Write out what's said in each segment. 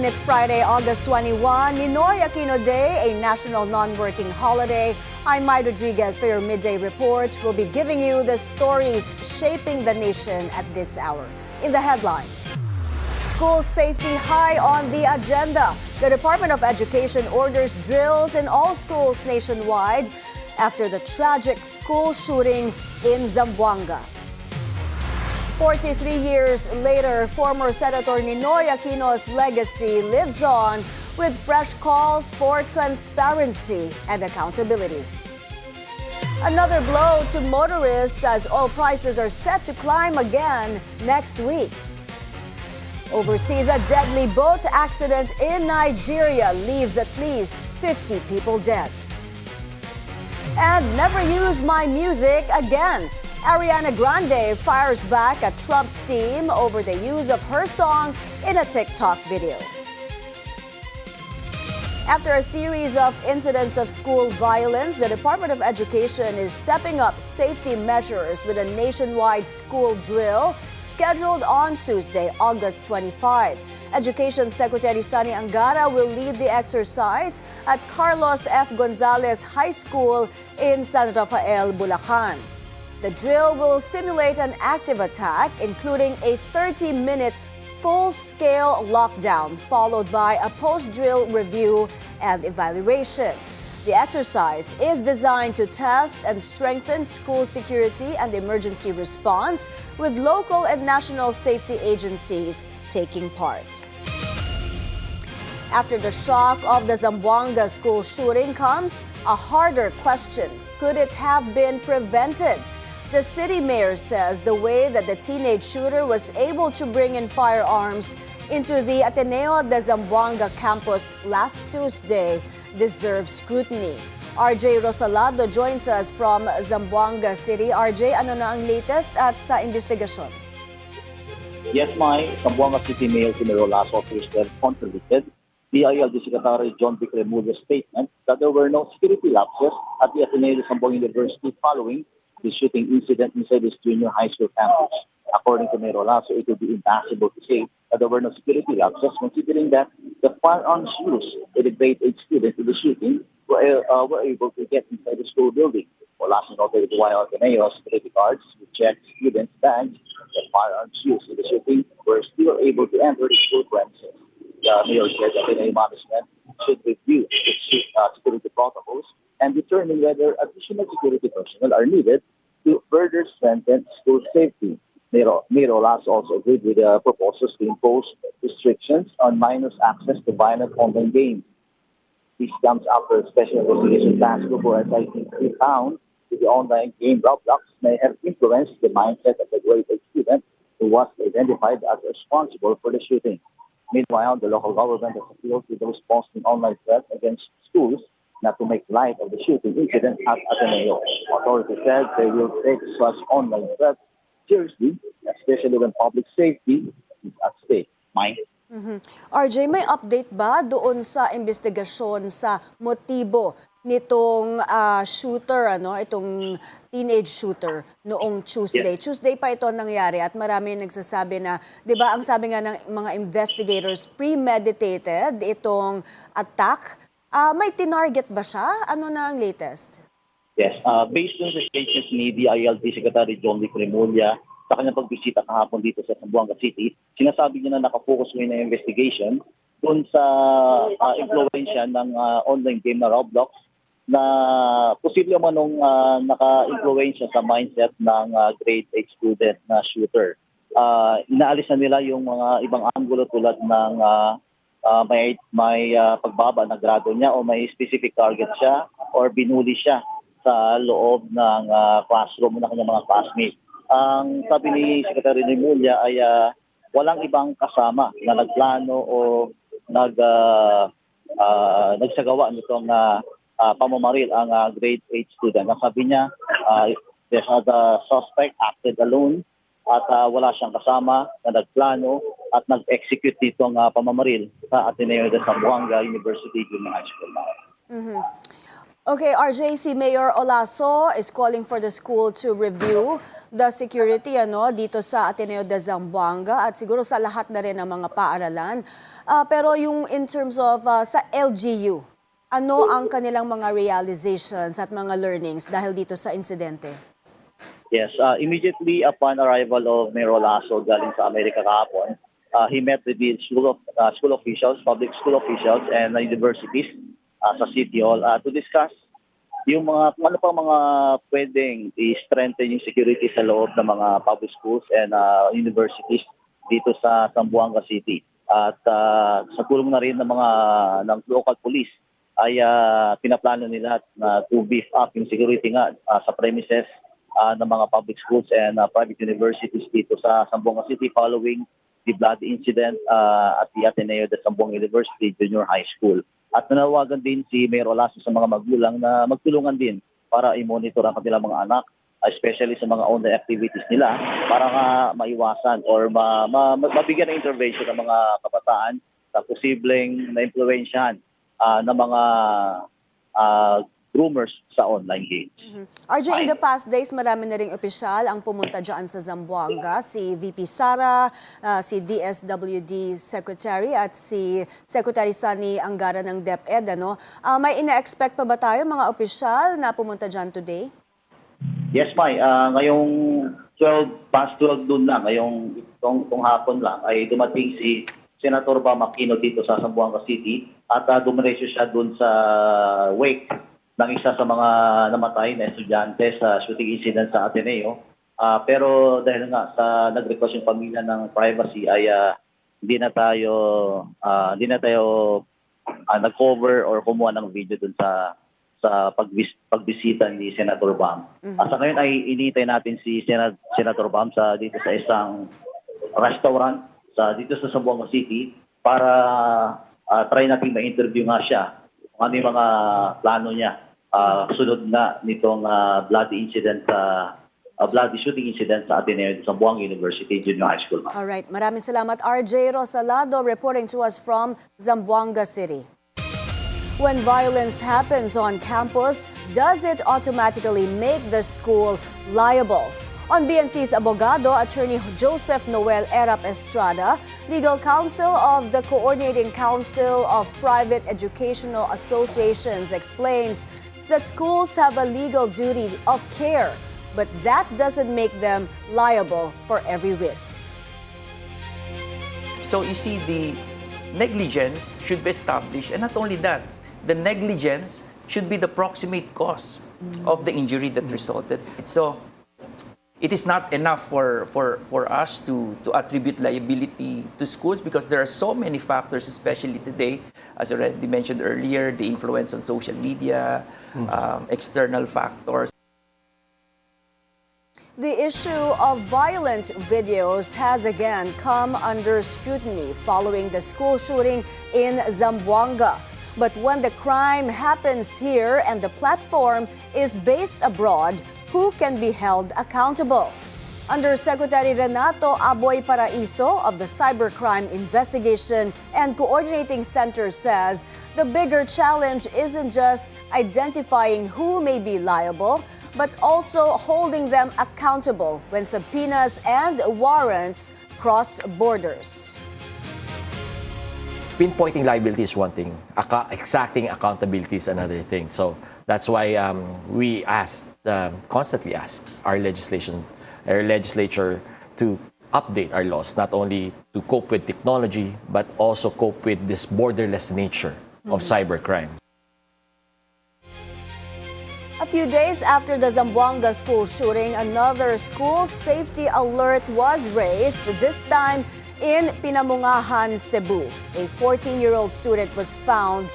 afternoon. It's Friday, August 21, Ninoy Aquino Day, a national non-working holiday. I'm Mai Rodriguez for your midday report. We'll be giving you the stories shaping the nation at this hour. In the headlines, school safety high on the agenda. The Department of Education orders drills in all schools nationwide after the tragic school shooting in Zamboanga. 43 years later, former Senator Ninoy Aquino's legacy lives on with fresh calls for transparency and accountability. Another blow to motorists as oil prices are set to climb again next week. Overseas, a deadly boat accident in Nigeria leaves at least 50 people dead. And never use my music again. Ariana Grande fires back at Trump's team over the use of her song in a TikTok video. After a series of incidents of school violence, the Department of Education is stepping up safety measures with a nationwide school drill scheduled on Tuesday, August 25. Education Secretary Sunny Angara will lead the exercise at Carlos F. Gonzalez High School in San Rafael, Bulacan. The drill will simulate an active attack, including a 30-minute full-scale lockdown, followed by a post-drill review and evaluation. The exercise is designed to test and strengthen school security and emergency response, with local and national safety agencies taking part. After the shock of the Zamboanga school shooting comes a harder question. Could it have been prevented? The city mayor says the way that the teenage shooter was able to bring in firearms into the Ateneo de Zamboanga campus last Tuesday deserves scrutiny. RJ Rosalado joins us from Zamboanga City. RJ, ano na ang latest at sa investigasyon? Yes, Mai. Zamboanga City Mayor Senator Ninoy contradicted DILG Secretary John Vic Remulio's statement that there were no security lapses at the Ateneo de Zamboanga University following the shooting incident inside this junior high school campus. According to Mayor Lasso, it would be impossible to say that there were no security lapses, considering that the firearms used by the grade 8 students in the shooting were able to get inside the school building. Lasso noted that while Ateneo's security guards would check students' bags, the firearms used in the shooting were still able to enter the school premises. The mayor said that Ateneo management should review its security protocols and determine whether additional security personnel are needed to further strengthen school safety. Mayor Lasso also agreed with the proposals to impose restrictions on minors' access to violent online games. This comes after a special investigation task force for SIT found that the online game Roblox may have influenced the mindset of the grade 8 student who was identified as responsible for the shooting. Meanwhile, the local government has appealed to the response to online threats against schools not to make light of the shooting incident at Ateneo. Authorities said they will take such online threats seriously, especially when public safety is at stake. Mai? RJ, may update ba doon sa investigasyon sa motibo nitong shooter, itong teenage shooter noong Tuesday? Yes. Tuesday pa ito nangyari at marami nagsasabi na, di ba, ang sabi nga ng mga investigators, premeditated itong attack. May tinarget ba siya? Ano na ang latest? Yes. Based on the statements ni DILG Secretary John Vic Remulia sa kanyang pagbisita kahapon dito sa Zamboanga City, sinasabi niya na nakafocus ngayon na investigation doon sa influensya ng online game na Roblox na posible manong naka-influensya sa mindset ng grade 8 student na shooter. Inaalis na nila yung mga ibang angulo tulad ng may pagbaba ng grado niya o may specific target siya or binuli siya sa loob ng classroom ng kanyang mga classmates. Ang sabi ni Secretary Remulia ay walang ibang kasama na nagplano o nagsagawa nitong pamamaril ang grade 8 student. Ang sabi niya, the suspect acted alone at wala siyang kasama na nagplano at nag-execute nitong pamamaril sa Ateneo de Zamboanga University Junior High School. Okay, RJ, si Mayor Olaso is calling for the school to review the security dito sa Ateneo de Zamboanga at siguro sa lahat na rin ng mga paaralan. Pero yung in terms of sa LGU, ano ang kanilang mga realizations at mga learnings dahil dito sa insidente? Yes, immediately upon arrival of Mayor Olaso galing sa Amerika kahapon, he met with the school officials, public school officials, and universities sa City Hall to discuss yung mga kung ano pang mga pwedeng i-strengthen yung security sa loob ng mga public schools and universities dito sa Zamboanga City. At sa tulong na rin ng local police ay pinaplano nila na to beef up yung security nga sa premises ng mga public schools and private universities dito sa Zamboanga City following the bloody incident at the Ateneo de Zamboanga University Junior High School. At nanawagan din si Mayor Olaso sa mga magulang na magtulungan din para i-monitor ang kanilang mga anak, especially sa mga online activities nila para maiwasan or mabigyan ng intervention ng mga kabataan sa posibleng na-impluensyahan ng mga groomers sa online games. RJ, in the past days, marami na ring opisyal ang pumunta dyan sa Zamboanga. Si VP Sara, si DSWD Secretary at si Secretary Sunny Angara ng DepEd. May ina-expect pa ba tayo mga opisyal na pumunta dyan today? Yes, Mai. Ngayong 12 doon lang, ngayong itong hapon lang, ay dumating si Senator Aquino dito sa Zamboanga City at dumiretso siya doon sa wake ng isa sa mga namatay na estudyante sa shooting incident sa Ateneo. Pero dahil nga sa nag-request yung pamilya ng privacy ay hindi na tayo nag-cover or kumuha ng video dun sa pagbisita ni Senator Bam. At sa ngayon ay initay natin si Senator Bam dito sa isang restaurant dito sa Zamboanga City para try natin ma-interview nga siya kung ano yung mga plano niya sunod na nitong bloody shooting incident sa Ateneo de Zamboanga University Junior High School. All right, maraming salamat RJ Rosalado reporting to us from Zamboanga City. When violence happens on campus, does it automatically make the school liable? On BNC's abogado, Attorney Joseph Noel Erap Estrada, Legal Counsel of the Coordinating Council of Private Educational Associations, explains that schools have a legal duty of care, but that doesn't make them liable for every risk. So you see, the negligence should be established, and not only that, the negligence should be the proximate cause of the injury that resulted. So it is not enough for us to attribute liability to schools because there are so many factors, especially today, as already mentioned earlier, the influence on social media, external factors. The issue of violent videos has again come under scrutiny following the school shooting in Zamboanga. But when the crime happens here and the platform is based abroad, who can be held accountable? Undersecretary Renato Aboy Paraiso of the Cybercrime Investigation and Coordinating Center says the bigger challenge isn't just identifying who may be liable, but also holding them accountable when subpoenas and warrants cross borders. Pinpointing liability is one thing, exacting accountability is another thing. So that's why we constantly ask our legislature to update our laws, not only to cope with technology, but also cope with this borderless nature of cybercrime. A few days after the Zamboanga school shooting, another school safety alert was raised, this time in Pinamungahan, Cebu. A 14-year-old student was found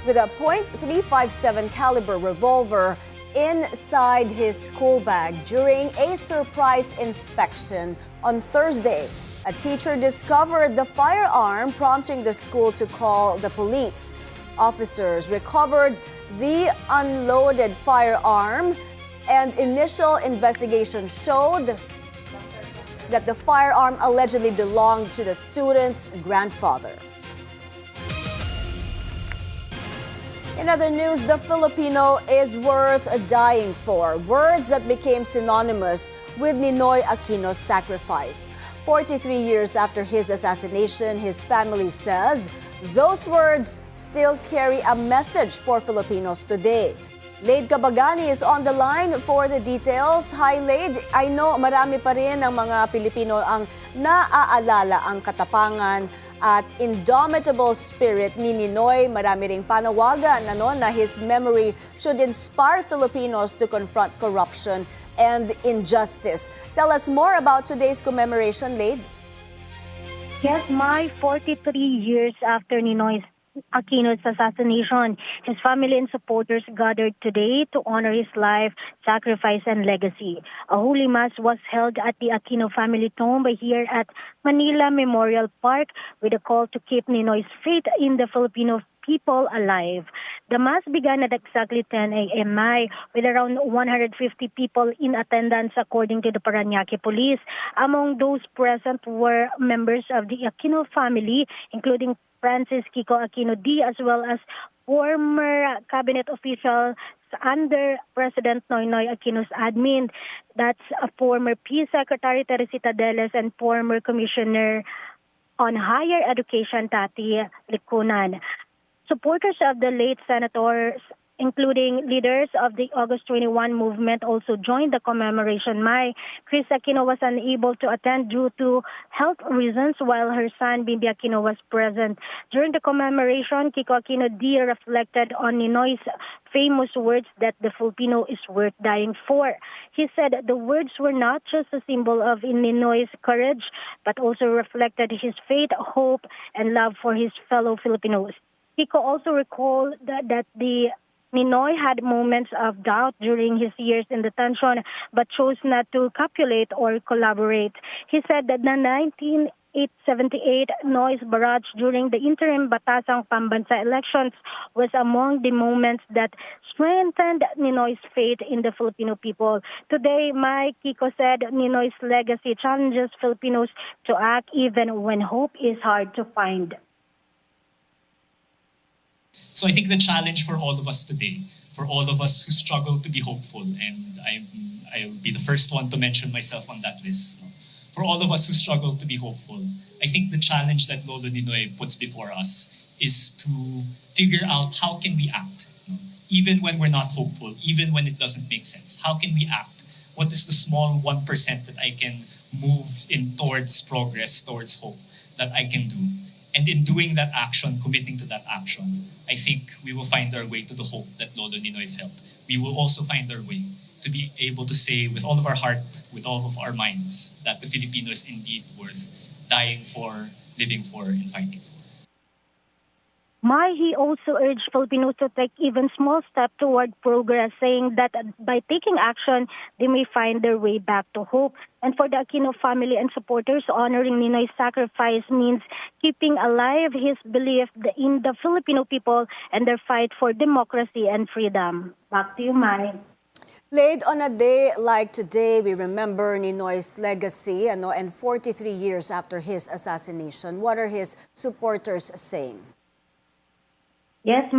with a .357 caliber revolver inside his school bag during a surprise inspection on Thursday. A teacher discovered the firearm, prompting the school to call the police. Officers recovered the unloaded firearm, and initial investigation showed that the firearm allegedly belonged to the student's grandfather. In other news, the Filipino is worth dying for. Words that became synonymous with Ninoy Aquino's sacrifice. 43 years after his assassination, his family says those words still carry a message for Filipinos today. Lade Cabagani is on the line for the details. Hi Lade, I know marami pa rin ang mga Pilipino ang naaalala ang katapangan at indomitable spirit ni Ninoy. Marami ring panawagan na his memory should inspire Filipinos to confront corruption and injustice. Tell us more about today's commemoration, Lade. Yes, Mai, 43 years after Ninoy Aquino's assassination, his family and supporters gathered today to honor his life, sacrifice, and legacy. A holy mass was held at the Aquino family tomb here at Manila Memorial Park with a call to keep Ninoy's faith in the Filipino people alive. The mass began at exactly 10 a.m. with around 150 people in attendance according to the Parañaque police. Among those present were members of the Aquino family, including Francis Kiko Aquino D, as well as former cabinet officials under President Ninoy Aquino's admin. That's a former Peace Secretary Teresita Deles and former Commissioner on Higher Education Tati Licunan. Supporters of the late senators, including leaders of the August 21 movement, also joined the commemoration. Chris Aquino was unable to attend due to health reasons, while her son, Bibi Aquino, was present. During the commemoration, Kiko Aquino D reflected on Ninoy's famous words that the Filipino is worth dying for. He said the words were not just a symbol of Ninoy's courage, but also reflected his faith, hope, and love for his fellow Filipinos. Kiko also recalled that the Ninoy had moments of doubt during his years in detention, but chose not to capitulate or collaborate. He said that the 1978 noise barrage during the interim Batasang Pambansa elections was among the moments that strengthened Ninoy's faith in the Filipino people. Today, Kiko said Ninoy's legacy challenges Filipinos to act even when hope is hard to find. So I think the challenge for all of us today, for all of us who struggle to be hopeful, and I'll be the first one to mention myself on that list, for all of us who struggle to be hopeful, I think the challenge that Lolo Ninoy puts before us is to figure out how can we act, even when we're not hopeful, even when it doesn't make sense. How can we act? What is the small 1% that I can move in towards progress, towards hope, that I can do? And in doing that action, committing to that action, I think we will find our way to the hope that Lolo Ninoy felt. We will also find our way to be able to say with all of our heart, with all of our minds, that the Filipino is indeed worth dying for, living for, and fighting for. He also urged Filipinos to take even small steps toward progress, saying that by taking action, they may find their way back to hope. And for the Aquino family and supporters, honoring Ninoy's sacrifice means keeping alive his belief in the Filipino people and their fight for democracy and freedom. Back to you, Mai. Late on a day like today, we remember Ninoy's legacy, and 43 years after his assassination. What are his supporters saying? Yes,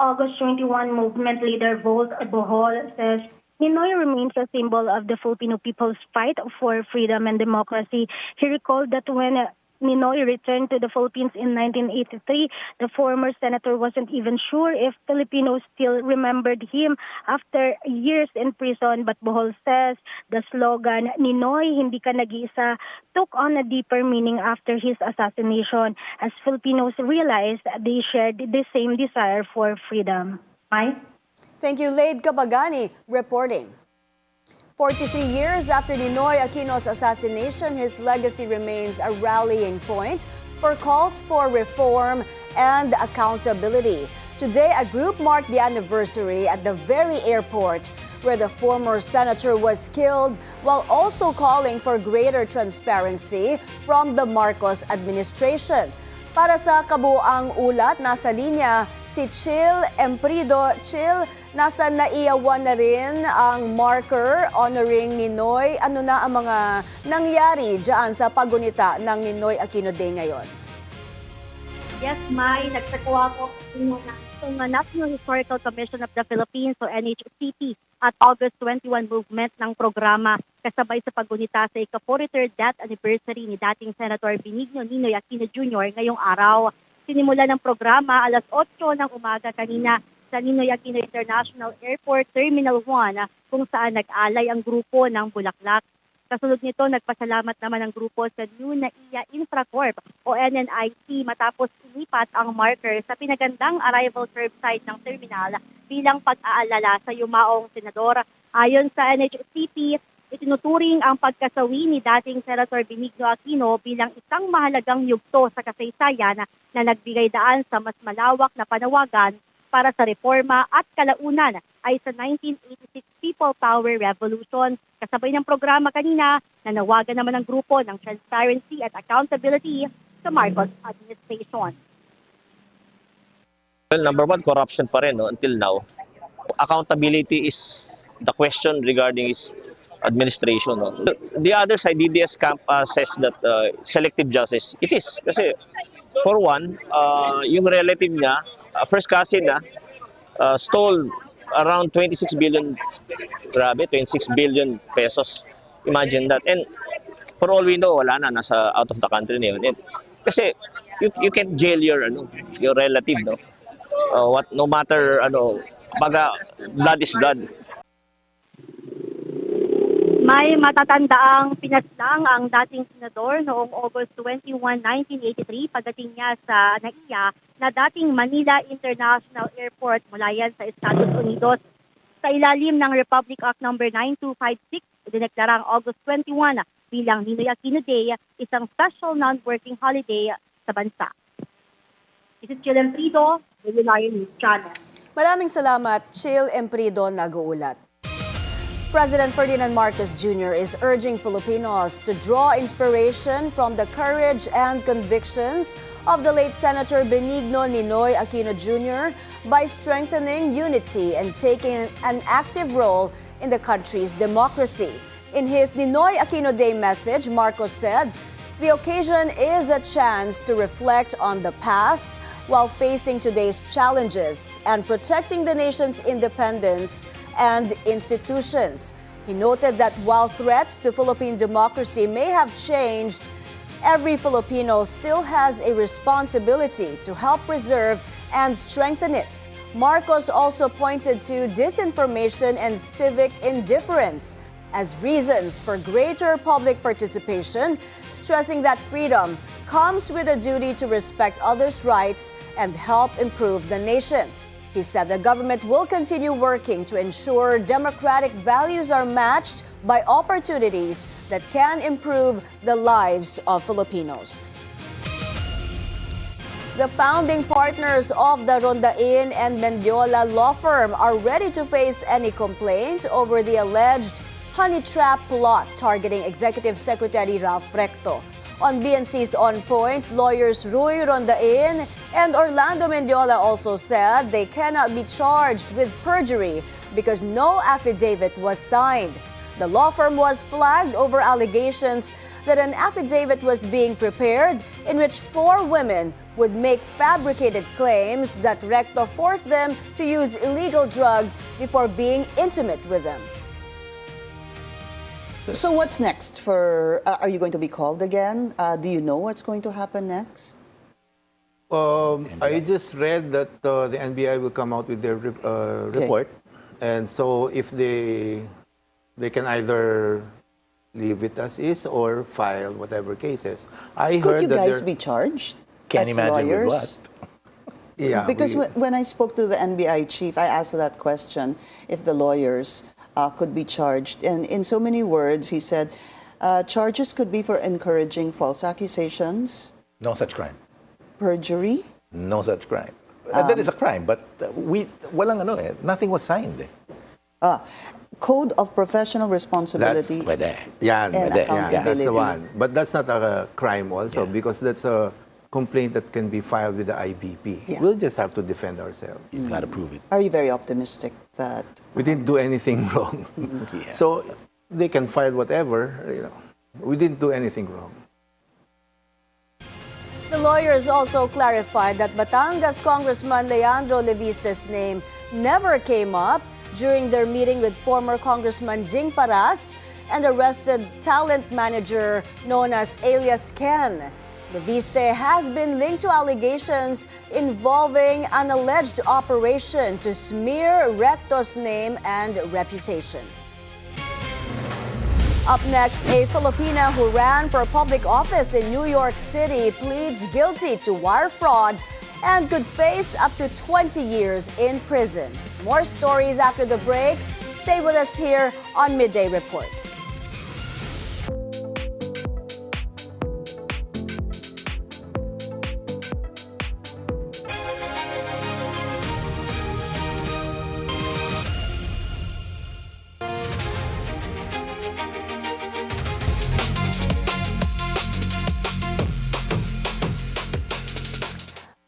August 21 movement leader Volt Bohol says Ninoy remains a symbol of the Filipino people's fight for freedom and democracy. He recalled that when Ninoy returned to the Philippines in 1983, the former senator wasn't even sure if Filipinos still remembered him after years in prison. But Bohol says the slogan, Ninoy, hindi ka nag-iisa, took on a deeper meaning after his assassination as Filipinos realized they shared the same desire for freedom. Mai? Thank you, Lade Cabagani, reporting. 43 years after Ninoy Aquino's assassination, his legacy remains a rallying point for calls for reform and accountability. Today, a group marked the anniversary at the very airport where the former senator was killed, while also calling for greater transparency from the Marcos administration. Para sa kabuang ulat, nasa linya si Chil Emprido. Chil, nasa naiyawan na rin ang marker honoring Ninoy. Ano na ang mga nangyari dyan sa pagunita ng Ninoy Aquino Day ngayon? Yes, Mai. Nagsakuha ko ng ng National Historical Commission of the Philippines o NHCP at August 21 movement ng programa kasabay sa paggunita sa ika-43rd death anniversary ni dating Senator Ninoy Aquino Jr. ngayong araw. Sinimula ng programa alas 8 ng umaga kanina sa Ninoy Aquino International Airport Terminal 1 kung saan nag-alay ang grupo ng Bulaklak. Kasunod nito, nagpasalamat naman ang grupo sa New NAIA Infracorp o NNIC matapos ilipat ang marker sa pinagandang arrival curbside ng terminal bilang pag-aalala sa yumaong senador. Ayon sa NHCP, itinuturing ang pagkasawi ni dating Senator Ninoy Aquino bilang isang mahalagang yugto sa kasaysayan na nagbigay daan sa mas malawak na panawagan para sa reforma at kalaunan ay sa 1986 People Power Revolution. Kasabay ng programa kanina, nanawagan naman ang grupo ng transparency at accountability sa Marcos administration. Well, number one, corruption pa rin, no, until now. Accountability is the question regarding his administration. No. The other side, DDS camp says that selective justice, it is. Kasi, for one, yung relative niya, first cousin na, stole around 26 billion, grabe, 26 billion pesos. Imagine that. And for all we know, wala na, nasa out of the country na yun. And, kasi you can't jail your relative, no? No matter, baga, blood is blood. May matatandaang pinaslang ang dating senador noong August 21, 1983 pagdating niya sa NAIA na dating Manila International Airport mula yan sa Estados Unidos. Sa ilalim ng Republic Act No. 9256, idineklara ang August 21 bilang Ninoy Aquino Day, isang special non-working holiday sa bansa. This is Jill Emprido, Bilyonaryo News Channel. Maraming salamat, Chill Emprido, nag-uulat. President Ferdinand Marcos Jr. is urging Filipinos to draw inspiration from the courage and convictions of the late Senator Benigno Ninoy Aquino Jr. by strengthening unity and taking an active role in the country's democracy. In his Ninoy Aquino Day message, Marcos said, "The occasion is a chance to reflect on the past while facing today's challenges and protecting the nation's independence and institutions." He noted that while threats to Philippine democracy may have changed, every Filipino still has a responsibility to help preserve and strengthen it. Marcos also pointed to disinformation and civic indifference as reasons for greater public participation, stressing that freedom comes with a duty to respect others' rights and help improve the nation. He said the government will continue working to ensure democratic values are matched by opportunities that can improve the lives of Filipinos. The founding partners of the Rondain and Mendiola law firm are ready to face any complaint over the alleged honey trap plot targeting Executive Secretary Ralph Recto. On BNC's On Point, lawyers Rui Rondain and Orlando Mendiola also said they cannot be charged with perjury because no affidavit was signed. The law firm was flagged over allegations that an affidavit was being prepared in which 4 women would make fabricated claims that Recto forced them to use illegal drugs before being intimate with them. So what's next for, are you going to be called again? Do you know what's going to happen next? I just read that the NBI will come out with their report. And so if they can either leave it as is or file whatever cases. I Could heard you that guys be charged Can't as imagine with lawyers? what. Yeah, Because when I spoke to the NBI chief, I asked that question, if the lawyers could be charged. And in so many words, he said, charges could be for encouraging false accusations, No such crime. perjury. No such crime. That is a crime, but nothing was signed. Code of Professional Responsibility. Pwede. yeah, And that's accountability. the one. But that's not a crime also because that's a complaint that can be filed with the IBP. Yeah. We'll just have to defend ourselves. He's got to prove it. Are you very optimistic that We didn't do anything wrong. Yeah. So they can file whatever, We didn't do anything wrong. The lawyers also clarified that Batangas Congressman Leandro Leviste's name never came up during their meeting with former Congressman Jing Paras and arrested talent manager known as alias Ken. Leviste has been linked to allegations involving an alleged operation to smear Recto's name and reputation. Up next, a Filipina who ran for public office in New York City pleads guilty to wire fraud and could face up to 20 years in prison. More stories after the break. Stay with us here on Midday Report.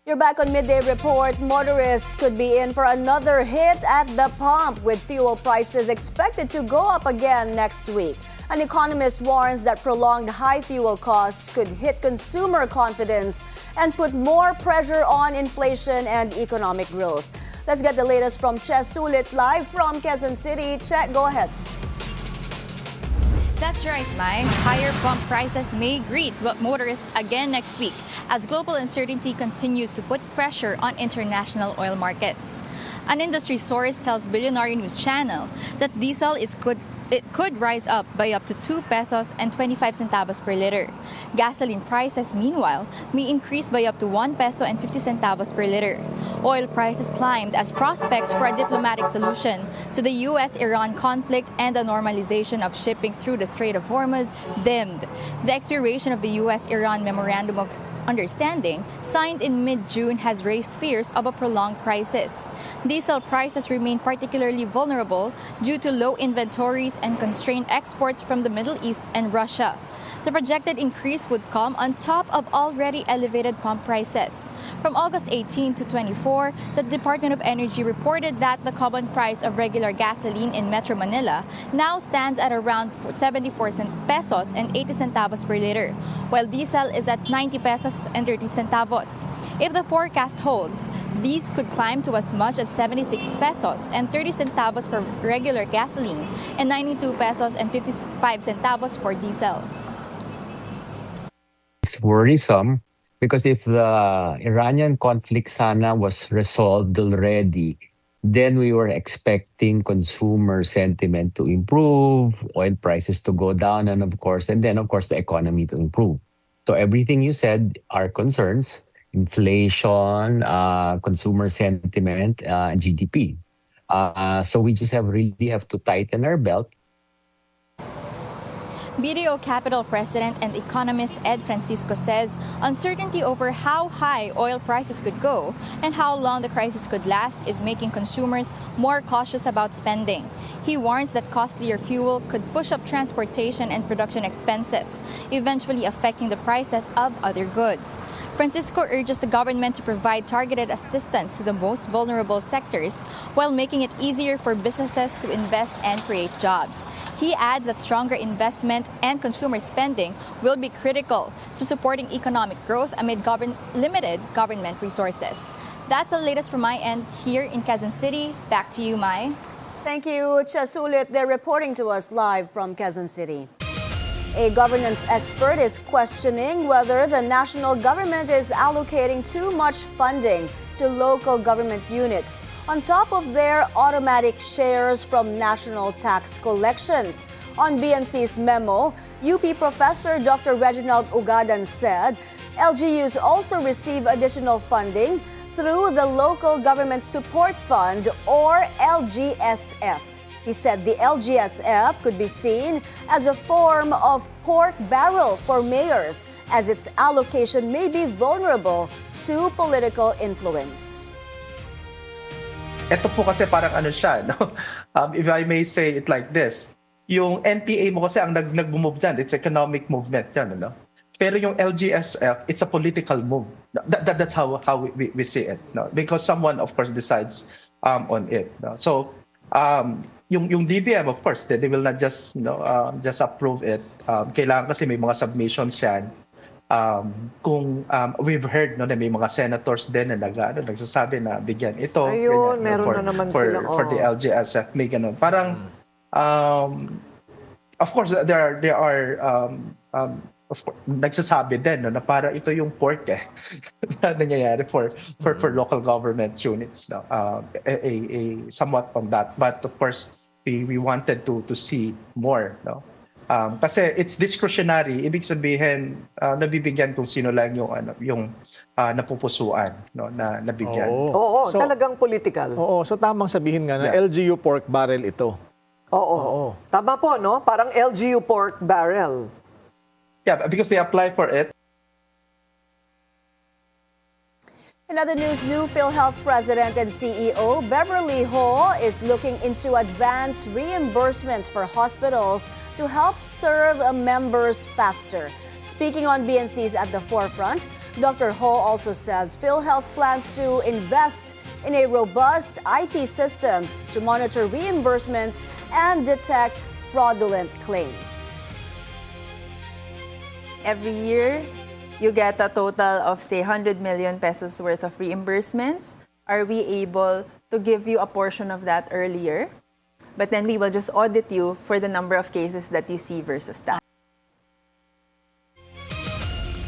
You're back on Midday Report. Motorists could be in for another hit at the pump with fuel prices expected to go up again next week. An economist warns that prolonged high fuel costs could hit consumer confidence and put more pressure on inflation and economic growth. Let's get the latest from Che Sulit live from Quezon City. Che, go ahead. That's right, Mai. Higher pump prices may greet motorists again next week as global uncertainty continues to put pressure on international oil markets. An industry source tells Bilyonaryo News Channel that diesel could rise up by up to 2 pesos and 25 centavos per liter. Gasoline prices, meanwhile, may increase by up to 1 peso and 50 centavos per liter. Oil prices climbed as prospects for a diplomatic solution to the U.S.-Iran conflict and the normalization of shipping through the Strait of Hormuz dimmed. The expiration of the U.S.-Iran Memorandum of Understanding, signed in mid-June, has raised fears of a prolonged crisis. Diesel prices remain particularly vulnerable due to low inventories and constrained exports from the Middle East and Russia. The projected increase would come on top of already elevated pump prices. From August 18 to 24, the Department of Energy reported that the common price of regular gasoline in Metro Manila now stands at around 74 pesos and 80 centavos per liter, while diesel is at 90 pesos and 30 centavos. If the forecast holds, these could climb to as much as 76 pesos and 30 centavos for regular gasoline and 92 pesos and 55 centavos for diesel. It's worrisome because if the Iranian conflict sana was resolved already, then we were expecting consumer sentiment to improve, oil prices to go down, and then of course the economy to improve. So everything you said are concerns: inflation, consumer sentiment, GDP. So we just really have to tighten our belt. BDO Capital President and economist Ed Francisco says uncertainty over how high oil prices could go and how long the crisis could last is making consumers more cautious about spending. He warns that costlier fuel could push up transportation and production expenses, eventually affecting the prices of other goods. Francisco urges the government to provide targeted assistance to the most vulnerable sectors while making it easier for businesses to invest and create jobs. He adds that stronger investment and consumer spending will be critical to supporting economic growth amid limited government resources. That's the latest from my end here in Quezon City. Back to you, Mai. Thank you, Che Sulit. They're reporting to us live from Quezon City. A governance expert is questioning whether the national government is allocating too much funding to local government units on top of their automatic shares from national tax collections. On BNC's memo, UP professor Dr. Reginald Ugadan said LGUs also receive additional funding through the Local Government Support Fund or LGSF. He said the LGSF could be seen as a form of pork barrel for mayors, as its allocation may be vulnerable to political influence. Ito po kasi parang ano siya, no? If I may say it like this, yung NPA mo kasi ang nag-move dyan, it's economic movement dyan, no? Pero yung LGSF, it's a political move. That's how we see it, no? Because someone, of course, decides on it. No? So, yung DBM, of course, they will not just just approve it. Kailangan kasi may mga submissions yan. kung we've heard no, na may mga senators din na nagsasabi na bigyan ito Ayun, ganyan, meron for, na naman for, sila, for the LGSF, may ganun. Parang of course there are of course, nagsasabi din no, na para ito yung pork na nangyayari for local government units, no, a somewhat on that, but of course we wanted to see more, no. Kasi it's discretionary, ibig sabihin nabibigyan kung sino lang yung napupusuan, no, na nabigyan. Oo, talagang political. Oo, so tamang sabihin nga na LGU pork barrel ito. Oo. Tama po, no? Parang LGU pork barrel. Yeah, because they apply for it. In other news, new PhilHealth President and CEO Beverly Ho is looking into advanced reimbursements for hospitals to help serve members faster. Speaking on BNC's At the Forefront, Dr. Ho also says PhilHealth plans to invest in a robust IT system to monitor reimbursements and detect fraudulent claims. Every year, you get a total of, say, 100 million pesos worth of reimbursements. Are we able to give you a portion of that earlier? But then we will just audit you for the number of cases that you see versus that.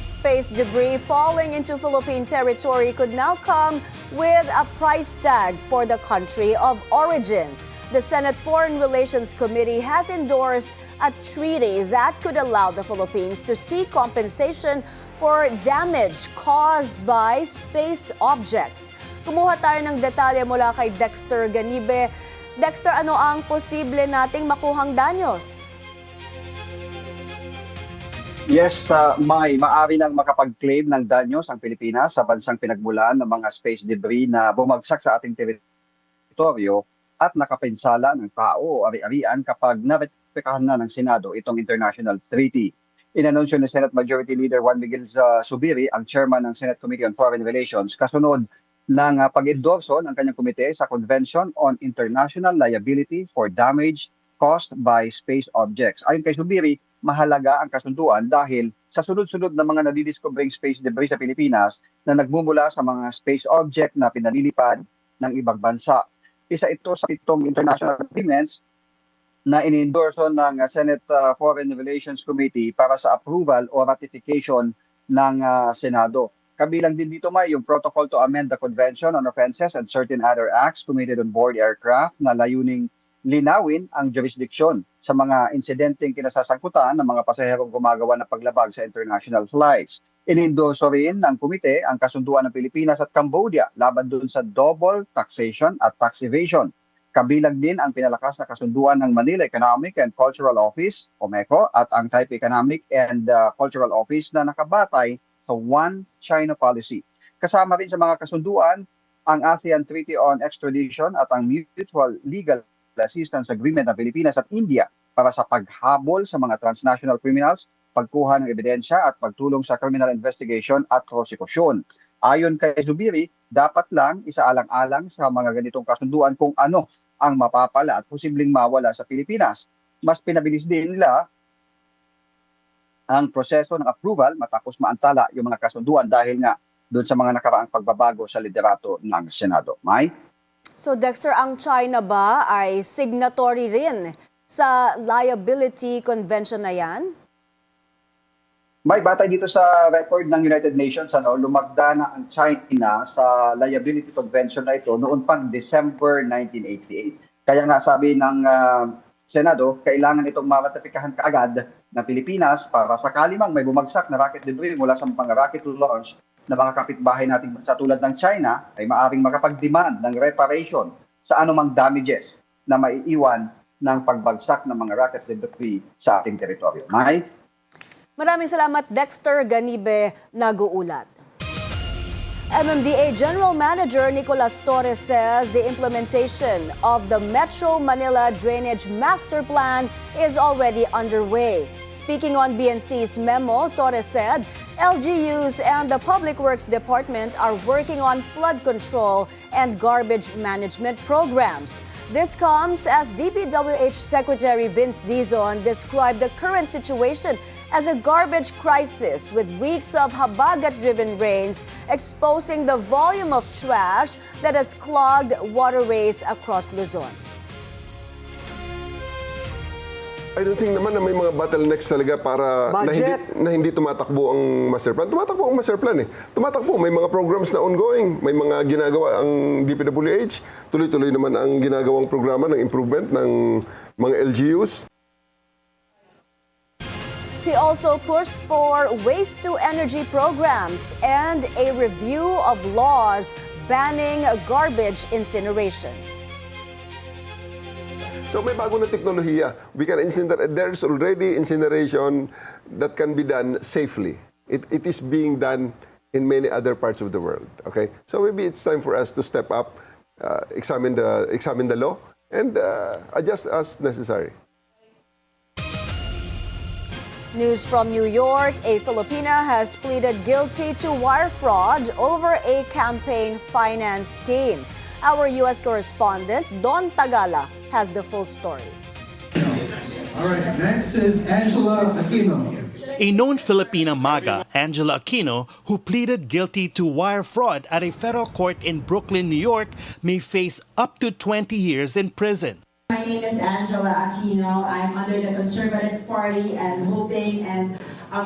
Space debris falling into Philippine territory could now come with a price tag for the country of origin. The Senate Foreign Relations Committee has endorsed a treaty that could allow the Philippines to seek compensation for damage caused by space objects. Kumuha tayo ng detalye mula kay Dexter Ganibe. Dexter, ano ang posible nating makuhang danyos? Yes, maaari lang makapag-claim ng danyos ang Pilipinas sa bansang pinagmulan ng mga space debris na bumagsak sa ating teritoryo at nakapinsala ng tao o ari-arian kapag naretipikahan na ng Senado itong international treaty. Inanunsyo ni Senate Majority Leader Juan Miguel Zubiri, ang chairman ng Senate Committee on Foreign Relations, kasunod ng pag-endorso ng kanyang komite sa Convention on International Liability for Damage Caused by Space Objects. Ayon kay Zubiri, mahalaga ang kasunduan dahil sa sunod-sunod na mga nadidiscovering space debris sa Pilipinas na nagmumula sa mga space object na pinalilipad ng ibang bansa. Isa ito sa 7 international agreements na inendorso ng Senate Foreign Relations Committee para sa approval o ratification ng Senado. Kabilang din dito may yung Protocol to Amend the Convention on Offenses and Certain Other Acts Committed on Board Aircraft na layuning linawin ang jurisdiction sa mga insidenteng kinasasangkutan ng mga pasaherong gumagawa ng paglabag sa international flights. Inendorso rin ng komite ang kasunduan ng Pilipinas at Cambodia laban dun sa double taxation at tax evasion. Kabilang din ang pinalakas na kasunduan ng Manila Economic and Cultural Office, OMECO, at ang Taipei Economic and Cultural Office na nakabatay sa One China Policy. Kasama rin sa mga kasunduan ang ASEAN Treaty on Extradition at ang Mutual Legal Assistance Agreement ng Pilipinas at India para sa paghabol sa mga transnational criminals, pagkuha ng ebidensya at pagtulong sa criminal investigation at prosecution. Ayon kay Zubiri, dapat lang isaalang-alang sa mga ganitong kasunduan kung ano ang mapapala at posibleng mawala sa Pilipinas. Mas pinabilis din nila ang proseso ng approval matapos maantala yung mga kasunduan dahil nga doon sa mga nakaraang pagbabago sa liderato ng Senado. Mai? So Dexter, ang China ba ay signatory rin sa Liability Convention na yan? May batay dito sa record ng United Nations, lumagda na ang China sa Liability Convention na ito noon pang December 1988. Kaya nga sabi ng Senado, kailangan itong maratipikahan kaagad ng Pilipinas para sakali mang may bumagsak na rocket debris mula sa mga rocket launch na mga kapitbahay nating sa tulad ng China ay maaring makapag-demand ng reparation sa anumang damages na maiiwan ng pagbagsak ng mga rocket debris sa ating teritoryo. Mai? Maraming salamat, Dexter Ganibe, nag-uulat. MMDA General Manager Nicolas Torres says the implementation of the Metro Manila Drainage Master Plan is already underway. Speaking on BNC's memo, Torres said LGUs and the Public Works Department are working on flood control and garbage management programs. This comes as DPWH Secretary Vince Dizon described the current situation as a garbage crisis with weeks of habagat-driven rains exposing the volume of trash that has clogged waterways across Luzon. I don't think naman na may mga bottlenecks talaga para na hindi tumatakbo ang master plan. Tumatakbo ang master plan eh. Tumatakbo, may mga programs na ongoing, may mga ginagawa ang DPWH, tuloy-tuloy naman ang ginagawang programa ng improvement ng mga LGUs. He also pushed for waste-to-energy programs and a review of laws banning garbage incineration. So may bago na teknolohiya. We can incinerate. There's already incineration that can be done safely. It is being done in many other parts of the world. Okay, so maybe it's time for us to step up, examine the law, and adjust as necessary. News from New York, a Filipina has pleaded guilty to wire fraud over a campaign finance scheme. Our U.S. correspondent, Don Tagala, has the full story. All right, next is Angela Aquino. A known Filipina MAGA, Angela Aquino, who pleaded guilty to wire fraud at a federal court in Brooklyn, New York, may face up to 20 years in prison. My name is Angela Aquino. I'm under the Conservative Party and hoping and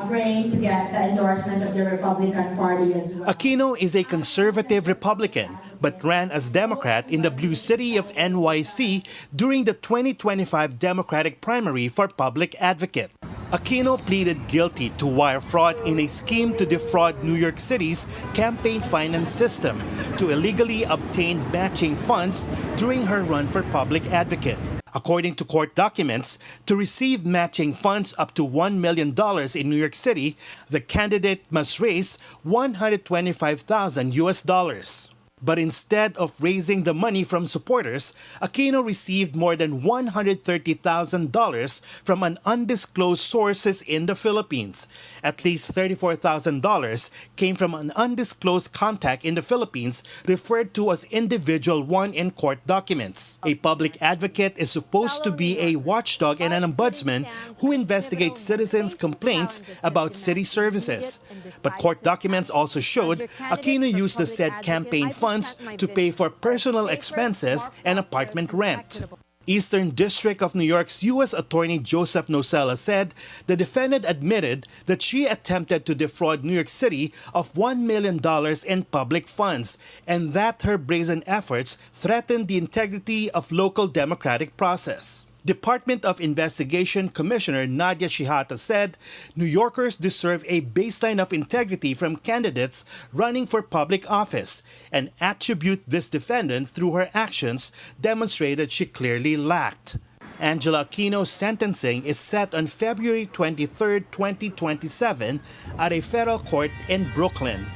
praying to get the endorsement of the Republican Party as well. Aquino is a conservative Republican, but ran as Democrat in the blue city of NYC during the 2025 Democratic primary for public advocate. Aquino pleaded guilty to wire fraud in a scheme to defraud New York City's campaign finance system to illegally obtain matching funds during her run for public advocate. According to court documents, to receive matching funds up to $1 million in New York City, the candidate must raise $125,000 US. But instead of raising the money from supporters, Aquino received more than $130,000 from an undisclosed sources in the Philippines. At least $34,000 came from an undisclosed contact in the Philippines referred to as Individual 1 in court documents. A public advocate is supposed to be a watchdog and an ombudsman who investigates citizens' complaints about city services. But court documents also showed Aquino used the said campaign funds to pay for personal expenses and apartment rent. Eastern District of New York's U.S. Attorney Joseph Nocella said the defendant admitted that she attempted to defraud New York City of $1 million in public funds and that her brazen efforts threatened the integrity of local democratic process. Department of Investigation Commissioner Nadia Shihata said New Yorkers deserve a baseline of integrity from candidates running for public office and attribute this defendant through her actions demonstrated she clearly lacked. Angela Aquino's sentencing is set on February 23, 2027 at a federal court in Brooklyn.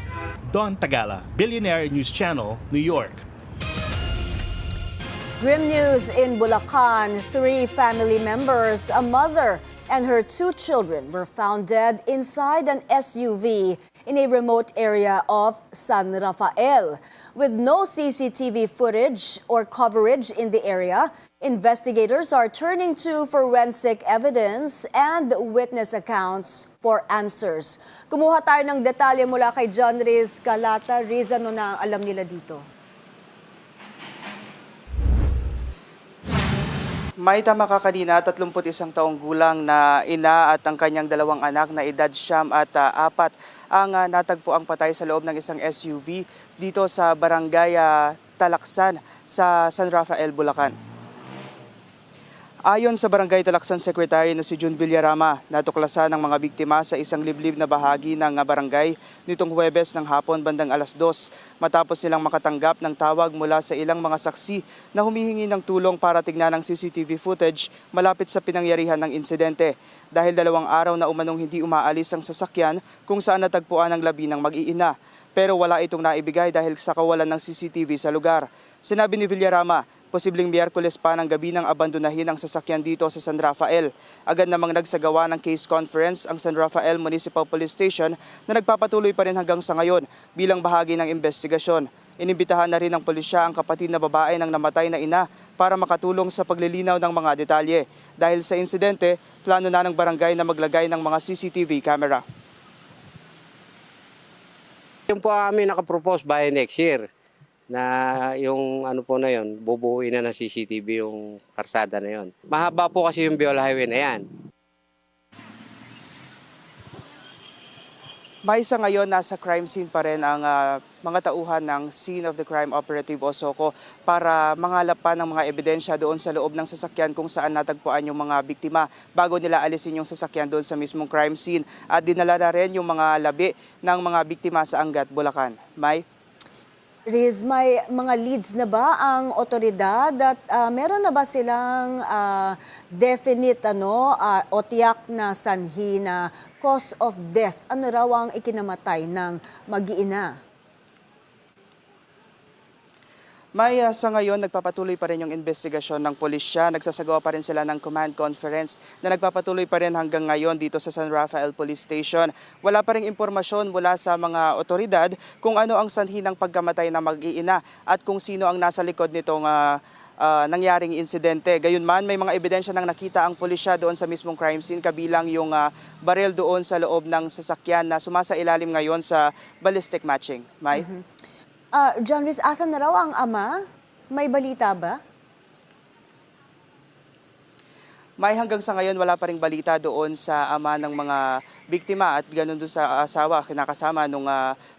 Don Tagala, Bilyonaryo News Channel, New York. Grim news in Bulacan. 3 family members, a mother and her 2 children were found dead inside an SUV in a remote area of San Rafael. With no CCTV footage or coverage in the area, investigators are turning to forensic evidence and witness accounts for answers. Kumuha tayo ng detalye mula kay John Riz Calata. Riz, ano na alam nila dito? May tama ka kanina, 31 taong gulang na ina at ang kanyang 2 anak na edad 9 at 4 ang natagpo ang patay sa loob ng isang SUV dito sa Barangay Talaksan sa San Rafael, Bulacan. Ayon sa Barangay Talaksan Secretary na si June Villarama, natuklasan ng mga biktima sa isang liblib na bahagi ng barangay nitong Huwebes ng hapon bandang alas 2 matapos silang makatanggap ng tawag mula sa ilang mga saksi na humihingi ng tulong para tignan ang CCTV footage malapit sa pinangyarihan ng insidente dahil 2 araw na umanong hindi umaalis ang sasakyan kung saan natagpuan ang labi ng mag-iina. Pero wala itong naibigay dahil sa kawalan ng CCTV sa lugar. Sinabi ni Villarama, posibleng Miyerkules pa ng gabi nang abandonahin ang sasakyan dito sa San Rafael. Agad namang nagsagawa ng case conference ang San Rafael Municipal Police Station na nagpapatuloy pa rin hanggang sa ngayon bilang bahagi ng investigasyon. Inimbitahan na rin ng pulisya ang kapatid na babae ng namatay na ina para makatulong sa paglilinaw ng mga detalye. Dahil sa insidente, plano na ng barangay na maglagay ng mga CCTV camera. Yung po kami nakapropose by next year na yung ano po na yun, bubuuin na ng CCTV yung karsada na yun. Mahaba po kasi yung Biola Highway na yan. May isa ngayon, nasa crime scene pa rin ang mga tauhan ng Scene of the Crime Operative o SOCO para mangalap pa ng mga ebidensya doon sa loob ng sasakyan kung saan natagpuan yung mga biktima bago nila alisin yung sasakyan doon sa mismong crime scene. At dinala na rin yung mga labi ng mga biktima sa Angat, Bulacan. Mai? Riz, may mga leads na ba ang otoridad at meron na ba silang definite o tiyak na sanhi na cause of death? Ano raw ang ikinamatay ng mag-iina? May sa ngayon, nagpapatuloy pa rin yung investigasyon ng pulisya. Nagsasagawa pa rin sila ng command conference na nagpapatuloy pa rin hanggang ngayon dito sa San Rafael Police Station. Wala pa rin impormasyon mula sa mga otoridad kung ano ang sanhi ng pagkamatay ng mag-iina at kung sino ang nasa likod nitong nangyaring insidente. Gayunman, may mga ebidensya nang nakita ang pulisya doon sa mismong crime scene, kabilang yung baril doon sa loob ng sasakyan na sumasailalim ngayon sa ballistic matching. Mai? John Riz, asan na raw ang ama? May balita ba? May hanggang sa ngayon wala pa ring balita doon sa ama ng mga biktima at ganoon doon sa asawa, kinakasama ng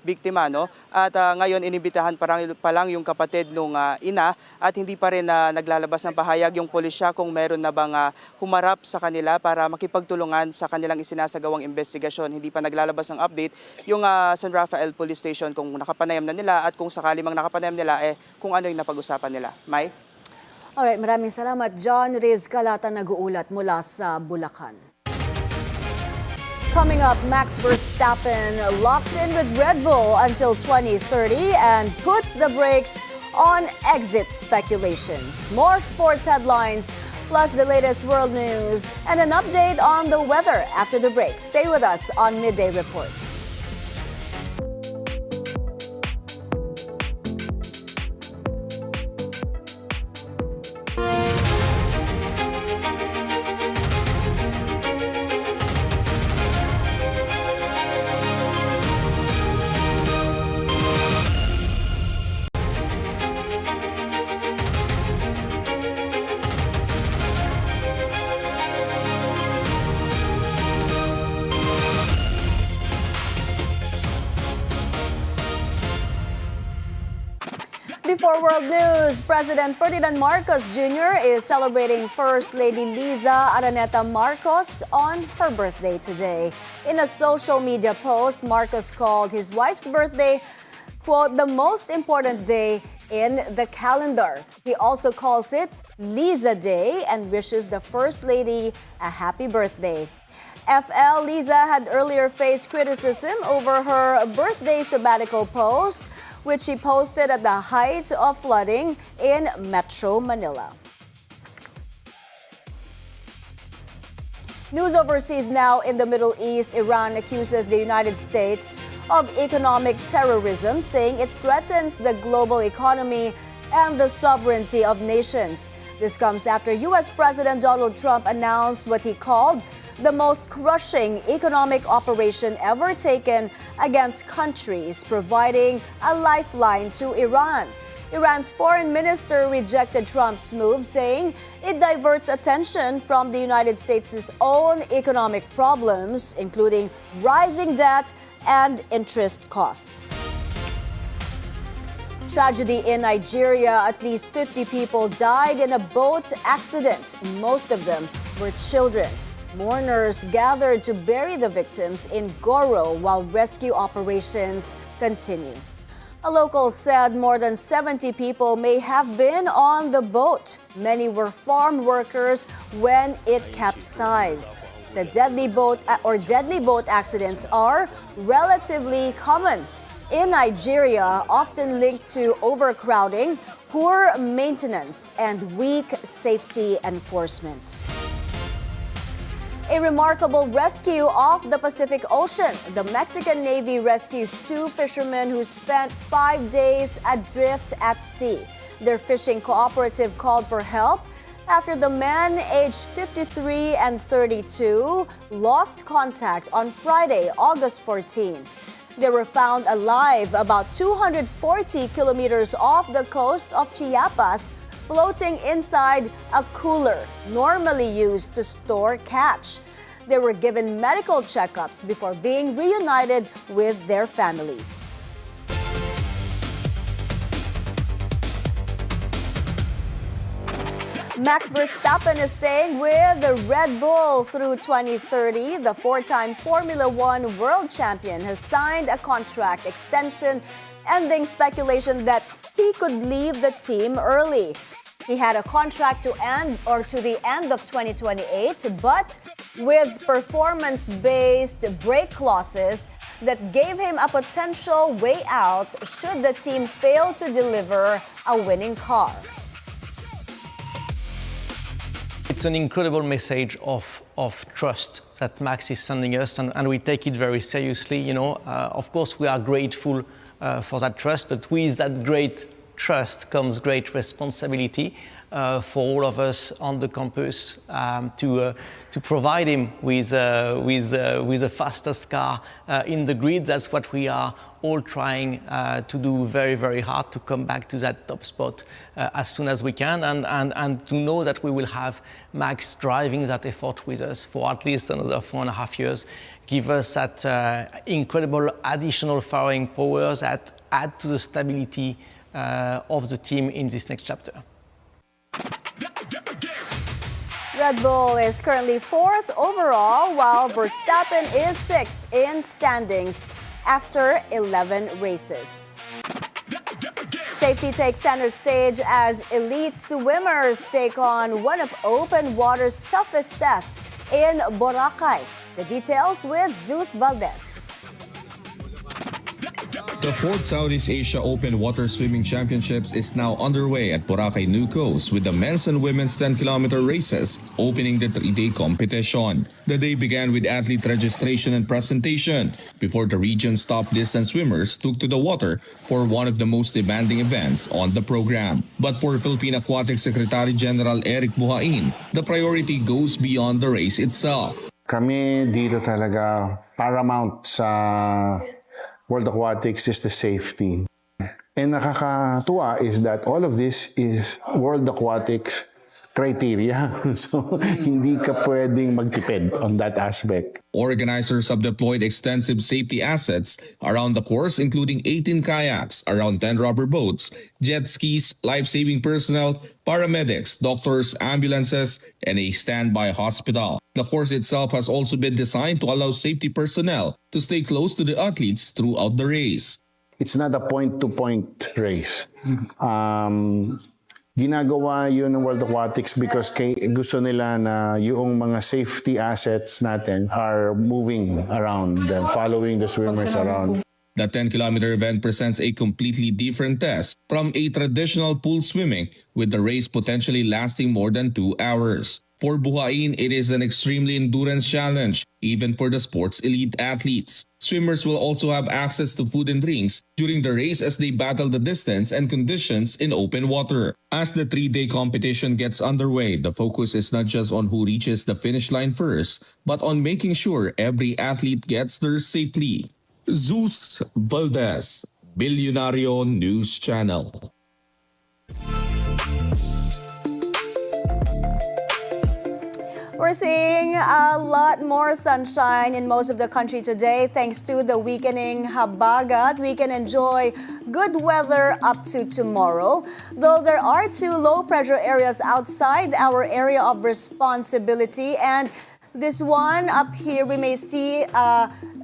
biktima. No? At ngayon inibitahan pa lang yung kapatid ng ina at hindi pa rin naglalabas ng pahayag yung pulisya kung meron na bang humarap sa kanila para makipagtulungan sa kanilang isinasagawang investigasyon. Hindi pa naglalabas ng update yung San Rafael Police Station kung nakapanayam na nila at kung sakali mang nakapanayam nila kung ano yung napag-usapan nila. Mai? Alright, maraming salamat. John Riz Calata nag-uulat mula sa Bulacan. Coming up, Max Verstappen locks in with Red Bull until 2030 and puts the brakes on exit speculations. More sports headlines, plus the latest world news and an update on the weather after the break. Stay with us on Midday Report. Before world news, President Ferdinand Marcos Jr. is celebrating First Lady Liza Araneta Marcos on her birthday today. In a social media post, Marcos called his wife's birthday, quote, the most important day in the calendar. He also calls it Liza Day and wishes the First Lady a happy birthday. FL Liza had earlier faced criticism over her birthday sabbatical post, which she posted at the height of flooding in Metro Manila. News overseas now. In the Middle East, Iran accuses the United States of economic terrorism, saying it threatens the global economy and the sovereignty of nations. This comes after U.S. President Donald Trump announced what he called the most crushing economic operation ever taken against countries, providing a lifeline to Iran. Iran's foreign minister rejected Trump's move, saying it diverts attention from the United States' own economic problems, including rising debt and interest costs. Tragedy in Nigeria. At least 50 people died in a boat accident. Most of them were children. Mourners gathered to bury the victims in Goro while rescue operations continue. A local said more than 70 people may have been on the boat. Many were farm workers when it capsized. The deadly boat accidents are relatively common in Nigeria, often linked to overcrowding, poor maintenance, and weak safety enforcement. A remarkable rescue off the Pacific Ocean. The Mexican Navy rescues 2 fishermen who spent 5 days adrift at sea. Their fishing cooperative called for help after the men aged 53 and 32 lost contact on Friday, August 14. They were found alive about 240 kilometers off the coast of Chiapas, floating inside a cooler normally used to store catch. They were given medical checkups before being reunited with their families. Max Verstappen is staying with the Red Bull through 2030. The 4-time Formula One world champion has signed a contract extension, ending speculation that he could leave the team early. He had a contract to the end of 2028, but with performance-based break clauses that gave him a potential way out should the team fail to deliver a winning car. It's an incredible message of trust that Max is sending us, and we take it very seriously. Of course, we are grateful for that trust, but with that great trust comes great responsibility for all of us on the campus to provide him with the fastest car in the grid. That's what we are all trying to do very, very hard to come back to that top spot as soon as we can, and to know that we will have Max driving that effort with us for at least another 4.5 years, give us that incredible additional firing powers that add to the stability of the team in this next chapter. Red Bull is currently 4th overall, while Verstappen is 6th in standings after 11 races. Safety takes center stage as elite swimmers take on one of open water's toughest tests in Boracay. The details with Zeus Valdez. The 4th Southeast Asia Open Water Swimming Championships is now underway at Boracay New Coast, with the men's and women's 10-kilometer races opening the 3-day competition. The day began with athlete registration and presentation before the region's top distance swimmers took to the water for one of the most demanding events on the program. But for Philippine Aquatic Secretary General Eric Buhain, the priority goes beyond the race itself. Kami dito talaga paramount sa World Aquatics is the safety. And nakakatuwa is that all of this is World Aquatics criteria. So, hindi ka pwedeng magtipid on that aspect. Organizers have deployed extensive safety assets around the course, including 18 kayaks, around 10 rubber boats, jet skis, life-saving personnel, paramedics, doctors, ambulances, and a standby hospital. The course itself has also been designed to allow safety personnel to stay close to the athletes throughout the race. It's not a point-to-point race. Ginagawa yun ng World Aquatics because gusto nila na yung mga safety assets natin are moving around and following the swimmers around. The 10-kilometer event presents a completely different test from a traditional pool swimming, with the race potentially lasting more than 2 hours. For Buhain, it is an extremely endurance challenge, even for the sport's elite athletes. Swimmers will also have access to food and drinks during the race as they battle the distance and conditions in open water. As the 3-day competition gets underway, the focus is not just on who reaches the finish line first, but on making sure every athlete gets there safely. Zeus Valdez, Bilyonaryo News Channel. We're seeing a lot more sunshine in most of the country today thanks to the weakening habagat. We can enjoy good weather up to tomorrow, though there are 2 low-pressure areas outside our area of responsibility, and this one up here we may see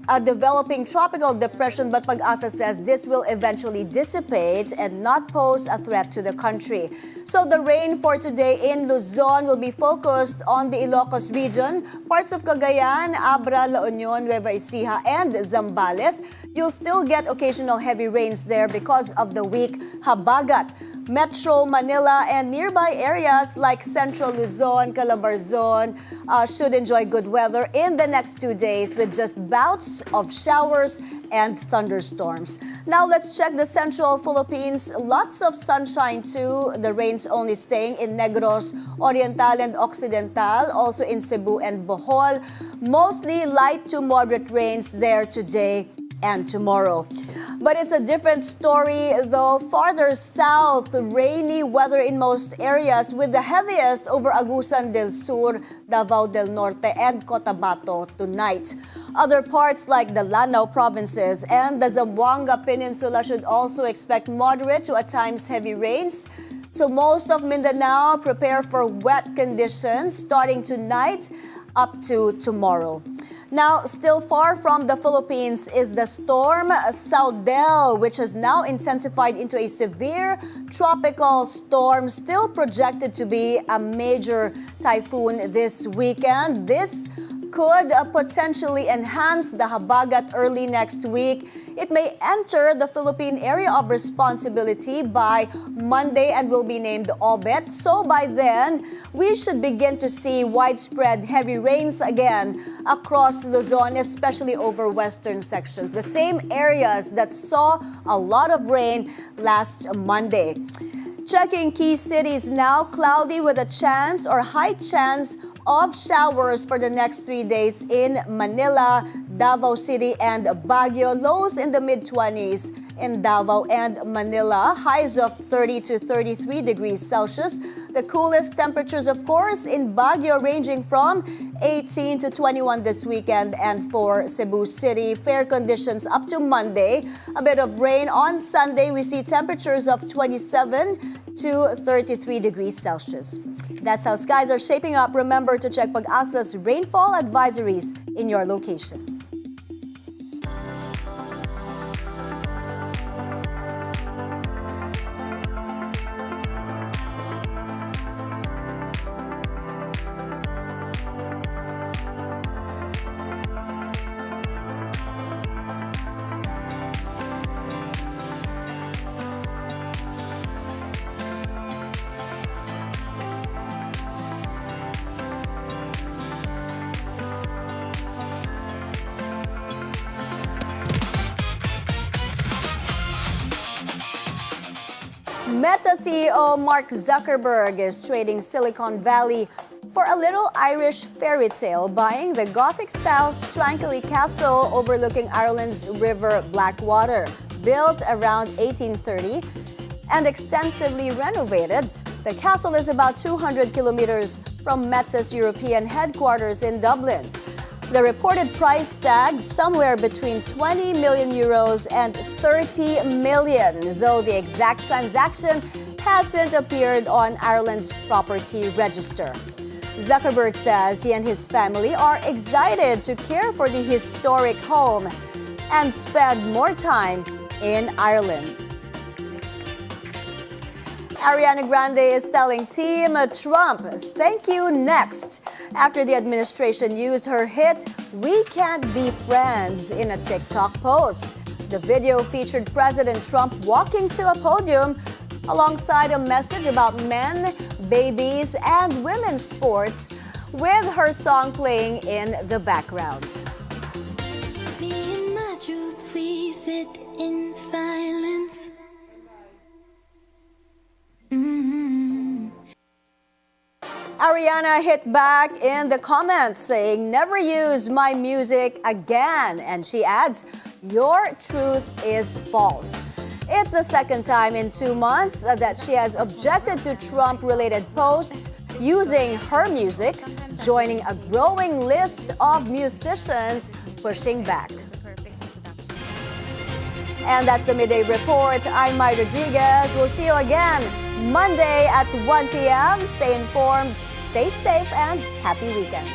a developing tropical depression, but Pag-asa says this will eventually dissipate and not pose a threat to the country. So the rain for today in Luzon will be focused on the Ilocos region, parts of Cagayan, Abra, La Union, Nueva Ecija, and Zambales. You'll still get occasional heavy rains there because of the weak habagat. Metro Manila and nearby areas like Central Luzon, Calabarzon should enjoy good weather in the next 2 days with just bouts of showers and thunderstorms. Now let's check the central Philippines. Lots of sunshine too. The rains only staying in Negros, Oriental and Occidental, also in Cebu and Bohol. Mostly light to moderate rains there today and tomorrow. But it's a different story though. Farther south, rainy weather in most areas with the heaviest over Agusan del Sur, Davao del Norte and Cotabato tonight. Other parts like the Lanao provinces and the Zamboanga Peninsula should also expect moderate to at times heavy rains. So most of Mindanao prepare for wet conditions starting tonight up to tomorrow. Now, still far from the Philippines is the storm Saudel, which has now intensified into a severe tropical storm, still projected to be a major typhoon this weekend. This could potentially enhance the habagat early next week. It may enter the Philippine area of responsibility by Monday and will be named Obet. So by then, we should begin to see widespread heavy rains again across Luzon, especially over western sections, the same areas that saw a lot of rain last Monday. Checking key cities now, cloudy with a chance or high chance of showers for the next 3 days in Manila, Davao City, and Baguio. Lows in the mid-20s in Davao and Manila. Highs of 30 to 33 degrees Celsius. The coolest temperatures, of course, in Baguio ranging from 18 to 21 this weekend. And for Cebu City, fair conditions up to Monday. A bit of rain on Sunday. We see temperatures of 27 to 33 degrees Celsius. That's how skies are shaping up. Remember to check Pag-asa's rainfall advisories in your location. Meta CEO Mark Zuckerberg is trading Silicon Valley for a little Irish fairy tale, buying the Gothic-style Strankily Castle overlooking Ireland's River Blackwater. Built around 1830 and extensively renovated, the castle is about 200 kilometers from Meta's European headquarters in Dublin. The reported price tag somewhere between 20 million euros and 30 million, though the exact transaction hasn't appeared on Ireland's property register. Zuckerberg says he and his family are excited to care for the historic home and spend more time in Ireland. Ariana Grande is telling Team Trump, thank you next, after the administration used her hit, We Can't Be Friends, in a TikTok post. The video featured President Trump walking to a podium alongside a message about men, babies, and women's sports, with her song playing in the background. Me and my truth, we sit in silence. Ariana hit back in the comments saying, never use my music again. And she adds, your truth is false. It's the second time in 2 months that she has objected to Trump-related posts using her music, joining a growing list of musicians pushing back. And that's the Midday Report. I'm Mai Rodriguez. We'll see you again Monday at 1 p.m. Stay informed, stay safe, and happy weekend.